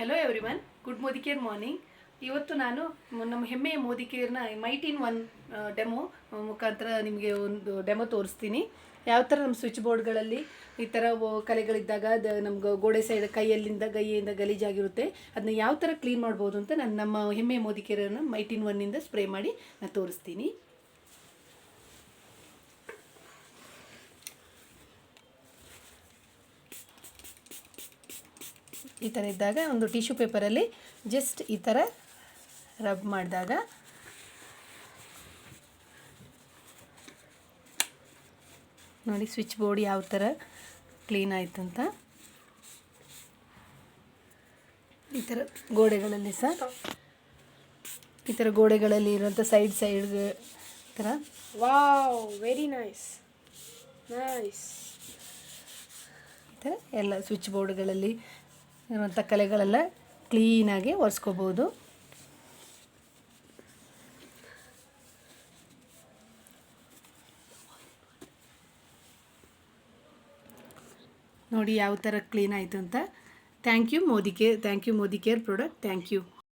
Hello everyone, good Modicare morning. ಇವತ್ತು ನಾನು ನಮ್ಮ ಹೆಮ್ಮೆಯ ಮೋದಿಕೇರ್ನ ಮೈಟಿನ್ ಒನ್ ಡೆಮೋ ಮುಖಾಂತರ ನಿಮಗೆ ಒಂದು ಡೆಮೋ ತೋರಿಸ್ತೀನಿ. ಯಾವ ಥರ ನಮ್ಮ ಸ್ವಿಚ್ ಬೋರ್ಡ್ಗಳಲ್ಲಿ ಈ ಥರ ಕಲೆಗಳಿದ್ದಾಗ ನಮ್ಗೆ ಗೋಡೆ ಸೈಡ್ ಕೈಯಿಂದ ಗಲೀಜಾಗಿರುತ್ತೆ, ಅದನ್ನ ಯಾವ ಥರ ಕ್ಲೀನ್ ಮಾಡ್ಬೋದು ಅಂತ ನಾನು ನಮ್ಮ ಹೆಮ್ಮೆಯ ಮೋದಿಕೇರನ್ನು ಮೈಟಿನ್ ಒನ್ನಿಂದ ಸ್ಪ್ರೇ ಮಾಡಿ ನಾನು ತೋರಿಸ್ತೀನಿ. ಈ ಥರ ಇದ್ದಾಗ ಒಂದು ಟಿಶ್ಯೂ ಪೇಪರಲ್ಲಿ ಜಸ್ಟ್ ಈ ಥರ ರಬ್ ಮಾಡಿದಾಗ ನೋಡಿ ಸ್ವಿಚ್ ಬೋರ್ಡ್ ಯಾವ ಥರ ಕ್ಲೀನ್ ಆಯಿತು ಅಂತ. ಈ ಥರ ಗೋಡೆಗಳಲ್ಲಿ ಸಹ ಈ ಥರ ಗೋಡೆಗಳಲ್ಲಿ ಇರುವಂಥ ಸೈಡ್ ಥರ ವಾವ್, ವೆರಿ ನೈಸ್. ಈ ಥರ ಎಲ್ಲ ಸ್ವಿಚ್ ಬೋರ್ಡ್ಗಳಲ್ಲಿ ಇರುವಂಥ ಕಲೆಗಳೆಲ್ಲ ಕ್ಲೀನಾಗಿ ಒರೆಸ್ಕೋಬೋದು. ನೋಡಿ ಯಾವ ಥರ ಕ್ಲೀನ್ ಆಯಿತು ಅಂತ. Thank you Modi care product. Thank you.